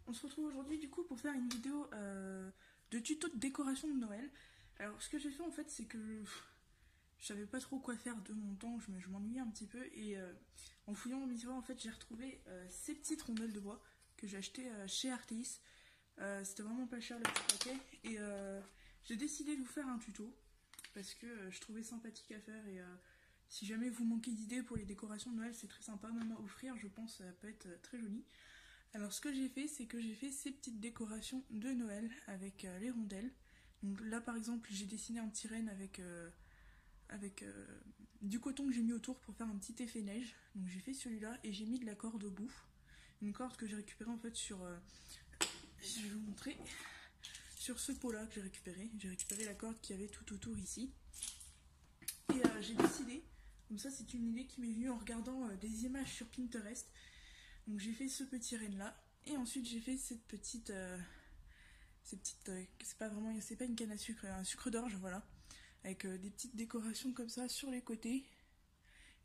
On se retrouve aujourd'hui du coup pour faire une vidéo de tuto de décoration de Noël. Alors ce que j'ai fait en fait c'est que je savais pas trop quoi faire de mon temps, je m'ennuyais un petit peu et en fouillant dans mes tiroirs en fait j'ai retrouvé ces petites rondelles de bois que j'ai achetées chez Artéis. C'était vraiment pas cher le petit paquet et j'ai décidé de vous faire un tuto parce que je trouvais sympathique à faire et si jamais vous manquez d'idées pour les décorations de Noël c'est très sympa même à offrir, je pense ça peut être très joli. Alors ce que j'ai fait, c'est que j'ai fait ces petites décorations de Noël avec les rondelles. Donc là par exemple j'ai dessiné un petit renne avec du coton que j'ai mis autour pour faire un petit effet neige. Donc j'ai fait celui-là et j'ai mis de la corde au bout. Une corde que j'ai récupérée en fait sur... je vais vous montrer. Sur ce pot là que j'ai récupéré. J'ai récupéré la corde qu'il y avait tout autour ici. Et j'ai décidé, comme ça c'est une idée qui m'est venue en regardant des images sur Pinterest. Donc j'ai fait ce petit renne là et ensuite j'ai fait cette petite c'est pas une canne à sucre, un sucre d'orge voilà, avec des petites décorations comme ça sur les côtés.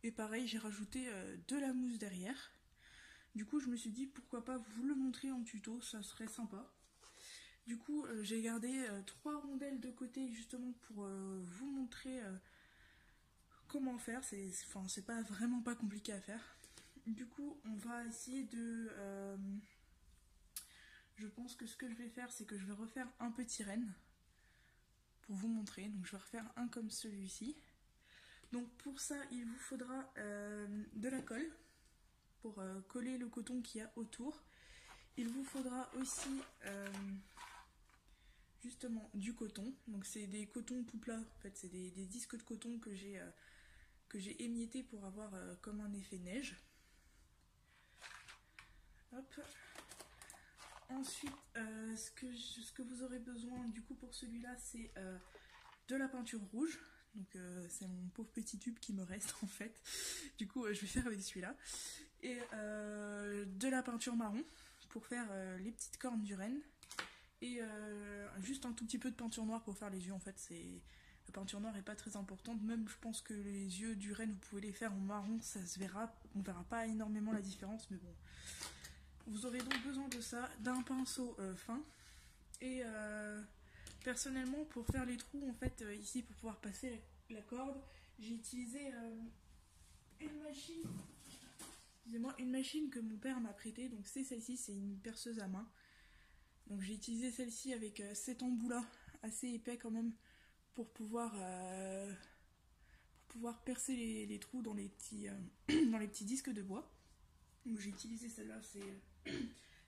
Et pareil j'ai rajouté de la mousse derrière. Du coup je me suis dit pourquoi pas vous le montrer en tuto, ça serait sympa. Du coup j'ai gardé 3 rondelles de côté justement pour vous montrer comment faire. C'est pas vraiment pas compliqué à faire. Du coup, on va essayer de... je pense que ce que je vais faire, c'est que je vais refaire un petit renne pour vous montrer. Donc, je vais refaire un comme celui-ci. Donc, pour ça, il vous faudra de la colle pour coller le coton qu'il y a autour. Il vous faudra aussi justement du coton. Donc, c'est des cotons tout plats. En fait, c'est des disques de coton que j'ai émiettés pour avoir comme un effet neige. Hop. Ensuite, ce que vous aurez besoin du coup pour celui-là, c'est de la peinture rouge. Donc c'est mon pauvre petit tube qui me reste en fait. Du coup, je vais faire avec celui-là. Et de la peinture marron pour faire les petites cornes du renne. Et juste un tout petit peu de peinture noire pour faire les yeux. En fait, la peinture noire est pas très importante. Même je pense que les yeux du renne, vous pouvez les faire en marron, ça se verra. On verra pas énormément la différence, mais bon. Vous aurez donc besoin de ça, d'un pinceau fin. Et personnellement, pour faire les trous, en fait, ici, pour pouvoir passer la corde, j'ai utilisé une machine. Excusez-moi, une machine que mon père m'a prêtée. Donc c'est celle-ci, c'est une perceuse à main. Donc j'ai utilisé celle-ci avec cet embout-là, assez épais quand même, pour pouvoir percer les trous dans les petits, dans les petits disques de bois. Donc j'ai utilisé celle-là,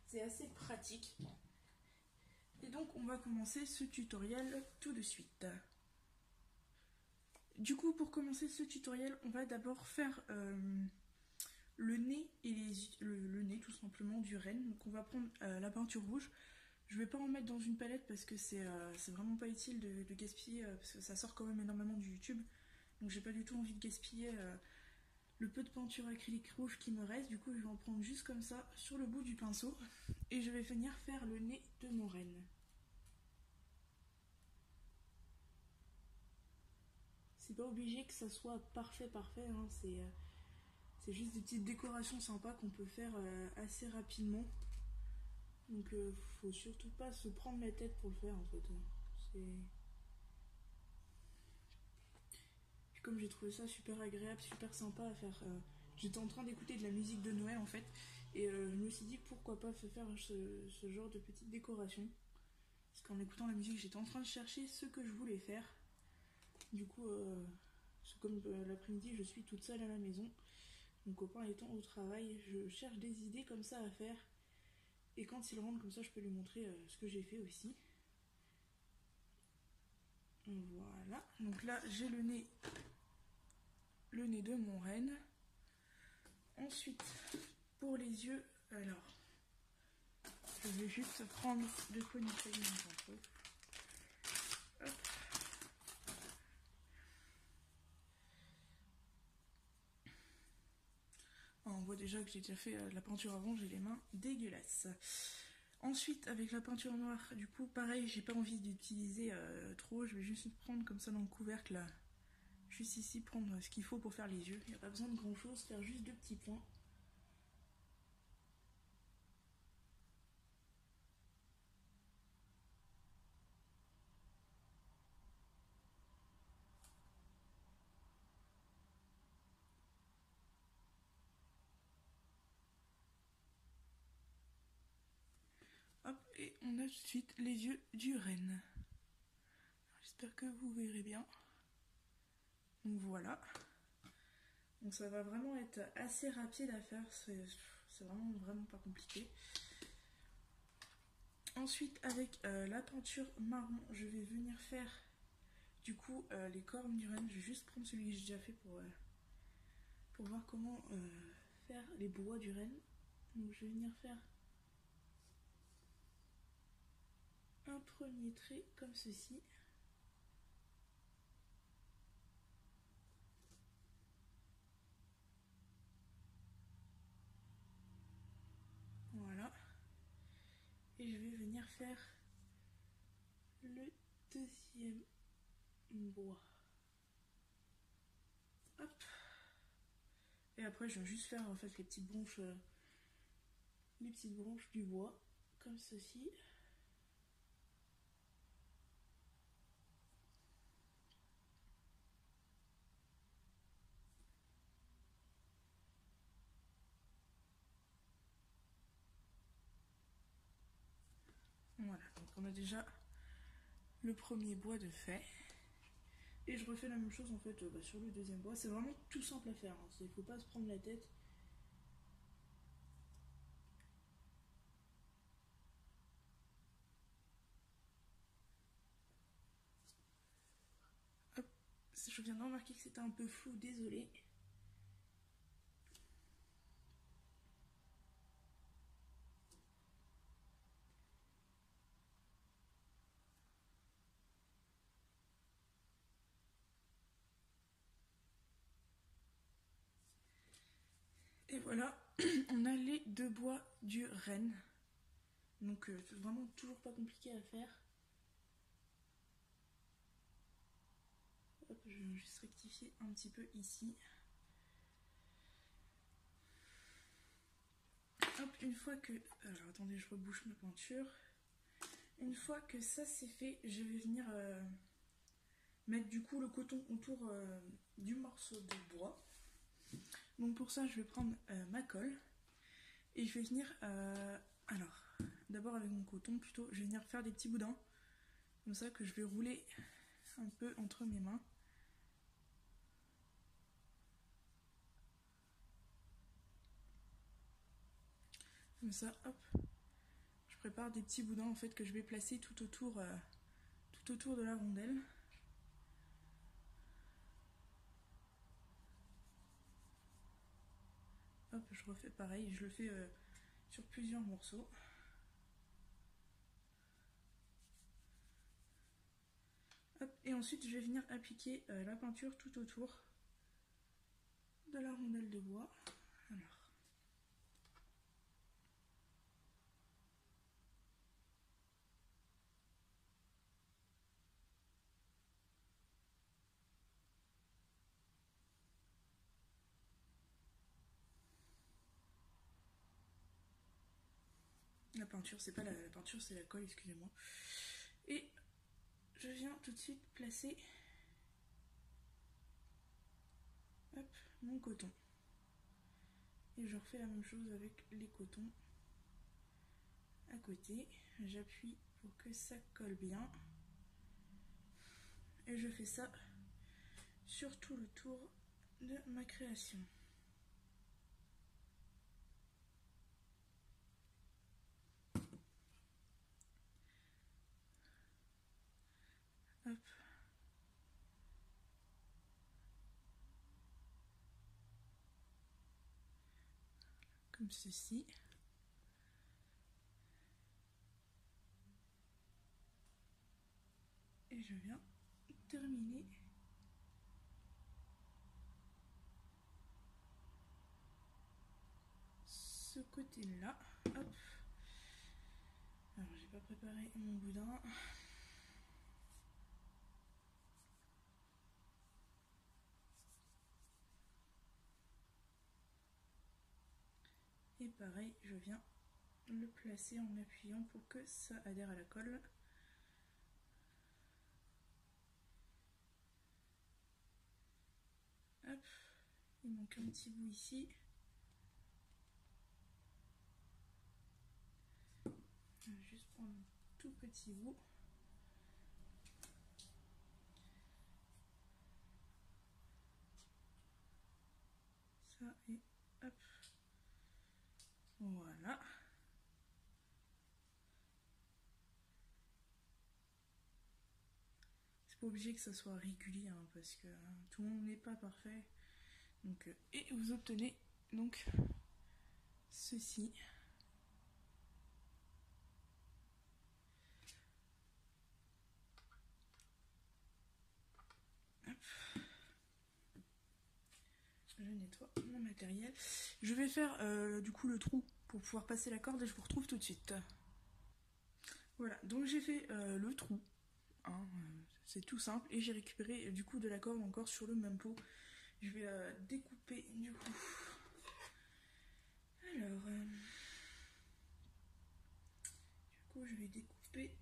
c'est assez pratique. Et donc on va commencer ce tutoriel tout de suite. Du coup pour commencer ce tutoriel, on va d'abord faire le nez et le nez tout simplement du renne. Donc on va prendre la peinture rouge. Je vais pas en mettre dans une palette parce que c'est vraiment pas utile de gaspiller parce que ça sort quand même énormément du tube. Donc j'ai pas du tout envie de gaspiller le peu de peinture acrylique rouge qui me reste. Du coup je vais en prendre juste comme ça sur le bout du pinceau et je vais venir faire le nez de mon renne. C'est pas obligé que ça soit parfait hein. C'est juste des petites décorations sympas qu'on peut faire assez rapidement. Donc faut surtout pas se prendre la tête pour le faire en fait. Puis comme j'ai trouvé ça super agréable, super sympa à faire. J'étais en train d'écouter de la musique de Noël en fait. Et je me suis dit pourquoi pas faire ce genre de petite décoration. Parce qu'en écoutant la musique j'étais en train de chercher ce que je voulais faire. Du coup, comme l'après-midi je suis toute seule à la maison. Mon copain étant au travail, je cherche des idées comme ça à faire. Et quand il rentre comme ça, je peux lui montrer ce que j'ai fait aussi. Voilà. Donc là, j'ai le nez de mon renne. Ensuite, pour les yeux, alors, je vais juste prendre de quoi nettoyer mon pinceau. Hop. On voit déjà que j'ai déjà fait la peinture avant, j'ai les mains dégueulasses. Ensuite, avec la peinture noire, du coup, pareil, j'ai pas envie d'utiliser trop. Je vais juste prendre comme ça dans le couvercle, là, juste ici, prendre ce qu'il faut pour faire les yeux. Il n'y a pas besoin de grand chose, faire juste 2 petits points. on a tout de suite les yeux du renne. J'espère que vous verrez bien. Donc voilà. Donc ça va vraiment être assez rapide à faire, c'est vraiment pas compliqué. Ensuite avec la peinture marron, je vais venir faire du coup les cornes du renne. Je vais juste prendre celui que j'ai déjà fait pour voir comment faire les bois du renne. Donc je vais venir faire un premier trait comme ceci. Voilà. Et je vais venir faire le deuxième bois. Hop. Et après je vais juste faire en fait les petites branches du bois comme ceci. Voilà, donc on a déjà le premier bois de fait. Et je refais la même chose en fait sur le deuxième bois. C'est vraiment tout simple à faire, hein. Il ne faut pas se prendre la tête. Hop. Je viens de remarquer que c'était un peu flou, désolé. Et voilà, on a les deux bois du renne. Donc c'est vraiment toujours pas compliqué à faire. Hop, je vais juste rectifier un petit peu ici. Hop, une fois que... Alors attendez, je rebouche ma peinture. Une fois que ça c'est fait, je vais venir mettre du coup le coton autour du morceau de bois. Donc pour ça, je vais prendre ma colle et je vais venir... alors, d'abord avec mon coton plutôt, je vais venir faire des petits boudins. Comme ça que je vais rouler un peu entre mes mains. Comme ça, hop, je prépare des petits boudins en fait que je vais placer tout autour de la rondelle. Hop, je refais pareil, je le fais sur plusieurs morceaux. Hop, et ensuite je vais venir appliquer la peinture tout autour de la rondelle de bois. Alors. La peinture, c'est pas la peinture, c'est la colle, excusez-moi. Et je viens tout de suite placer hop, mon coton. Et je refais la même chose avec les cotons à côté. J'appuie pour que ça colle bien. Et je fais ça sur tout le tour de ma création. Hop. Comme ceci. Et je viens terminer ce côté-là. Hop. Alors j'ai pas préparé mon boudin. Et pareil, je viens le placer en appuyant pour que ça adhère à la colle. Hop, il manque un petit bout ici. Je vais juste prendre tout petit bout. Ça et hop. Voilà. C'est pas obligé que ça soit régulier hein, parce que tout le monde n'est pas parfait. Donc, et vous obtenez donc ceci. Hop. Je nettoie mon matériel. Je vais faire du coup le trou pour pouvoir passer la corde et je vous retrouve tout de suite. Voilà, donc j'ai fait le trou. Hein, c'est tout simple et j'ai récupéré du coup de la corde encore sur le même pot. Je vais découper du coup. Alors, du coup je vais découper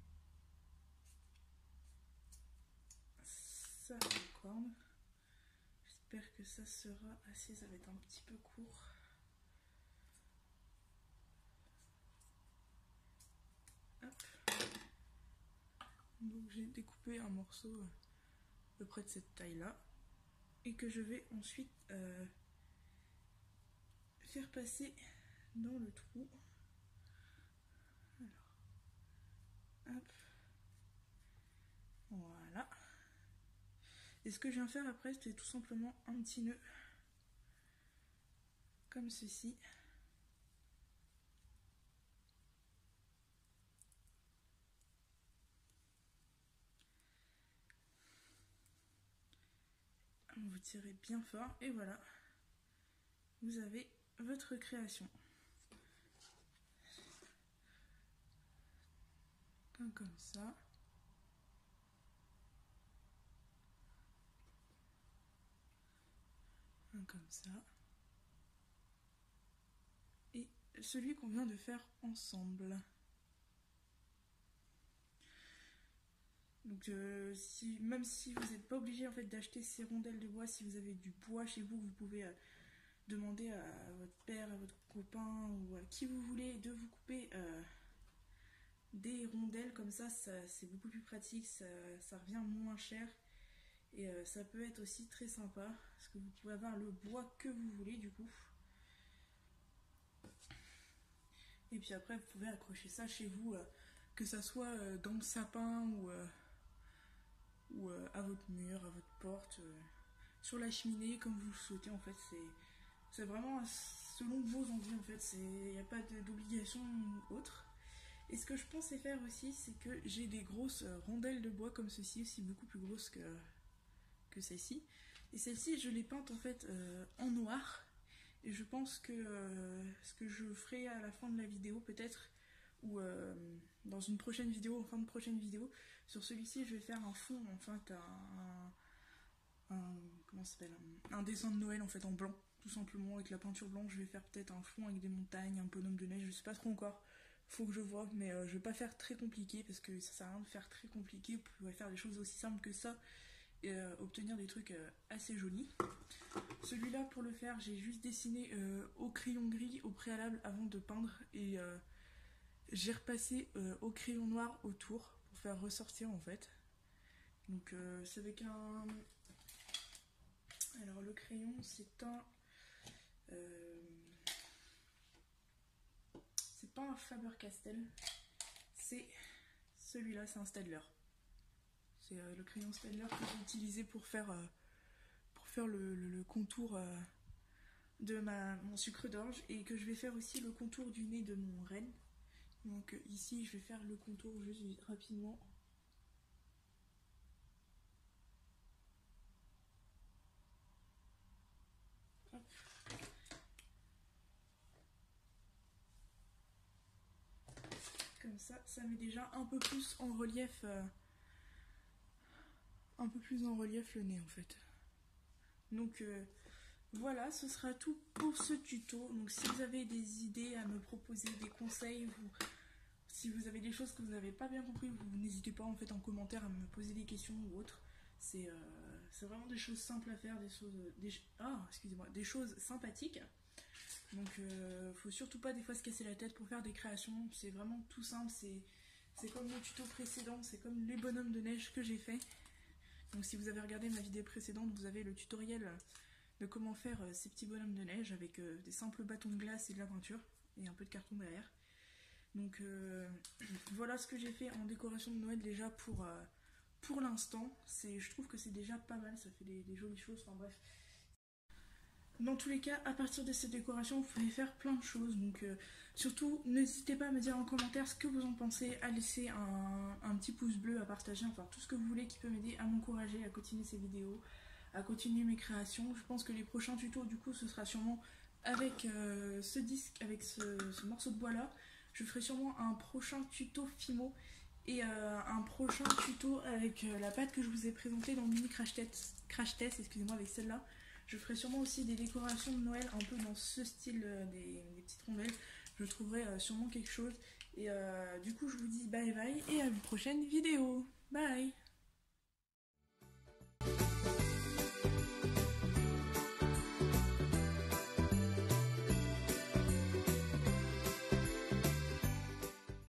ça en corde. J'espère que ça sera assez, ça va être un petit peu court. Hop. Donc j'ai découpé un morceau à peu près de cette taille là et que je vais ensuite faire passer dans le trou. Alors, hop, voilà. Et ce que je viens faire après, c'est tout simplement un petit nœud comme ceci. Vous tirez bien fort et voilà, vous avez votre création. Comme ça. Comme ça. Et celui qu'on vient de faire ensemble. Donc même si vous n'êtes pas obligé en fait d'acheter ces rondelles de bois, si vous avez du bois chez vous, vous pouvez demander à votre père, à votre copain ou à qui vous voulez de vous couper des rondelles comme ça, c'est beaucoup plus pratique, ça revient moins cher et ça peut être aussi très sympa parce que vous pouvez avoir le bois que vous voulez du coup. Et puis après vous pouvez accrocher ça chez vous, que ça soit dans le sapin ou à votre mur, à votre porte, sur la cheminée comme vous le souhaitez en fait. C'est vraiment selon vos envies en fait, il n'y a pas d'obligation autre. Et ce que je pensais faire aussi, c'est que j'ai des grosses rondelles de bois comme ceci, aussi beaucoup plus grosses que celle-ci. Et celle-ci, je l'ai peinte en fait en noir. Et je pense que ce que je ferai à la fin de la vidéo, peut-être, ou dans une prochaine vidéo, en fin de prochaine vidéo, sur celui-ci, je vais faire un fond, enfin, comment ça s'appelle, un dessin de Noël en fait en blanc, tout simplement, avec la peinture blanche. Je vais faire peut-être un fond avec des montagnes, un bonhomme de neige, je sais pas trop encore. Faut que je vois, mais je vais pas faire très compliqué parce que ça sert à rien de faire très compliqué. Vous pouvez faire des choses aussi simples que ça et obtenir des trucs assez jolis. Celui-là, pour le faire, j'ai juste dessiné au crayon gris au préalable avant de peindre et j'ai repassé au crayon noir autour pour faire ressortir en fait. Donc c'est avec un... Alors le crayon, c'est un... c'est pas un Faber-Castell, c'est celui-là, c'est un Staedtler. C'est le crayon Staedtler que j'ai utilisé pour faire le contour de mon sucre d'orge et que je vais faire aussi le contour du nez de mon renne. Donc ici, je vais faire le contour juste rapidement. Hop. Comme ça met déjà un peu plus en relief le nez en fait. Donc voilà, ce sera tout pour ce tuto. Donc si vous avez des idées à me proposer, des conseils, si vous avez des choses que vous n'avez pas bien compris, vous n'hésitez pas en fait en commentaire à me poser des questions ou autres. C'est vraiment des choses simples à faire, des choses sympathiques. Donc faut surtout pas des fois se casser la tête pour faire des créations. C'est vraiment tout simple, C'est comme le tuto précédent, c'est comme les bonhommes de neige que j'ai fait. Donc si vous avez regardé ma vidéo précédente, vous avez le tutoriel de comment faire ces petits bonhommes de neige avec des simples bâtons de glace et de la peinture et un peu de carton derrière. Donc voilà ce que j'ai fait en décoration de Noël déjà pour l'instant. Je trouve que c'est déjà pas mal, ça fait des jolies choses, enfin bref. Dans tous les cas, à partir de cette décoration, vous pouvez faire plein de choses. Donc surtout, n'hésitez pas à me dire en commentaire ce que vous en pensez, à laisser un petit pouce bleu, à partager, enfin tout ce que vous voulez qui peut m'aider à m'encourager à continuer ces vidéos, à continuer mes créations. Je pense que les prochains tutos, du coup, ce sera sûrement avec ce disque, avec ce morceau de bois là. Je ferai sûrement un prochain tuto Fimo et un prochain tuto avec la pâte que je vous ai présentée dans le mini crash test, excusez-moi, avec celle-là. Je ferai sûrement aussi des décorations de Noël un peu dans ce style des petites rondelles. Je trouverai sûrement quelque chose. Et du coup, je vous dis bye bye et à une prochaine vidéo. Bye!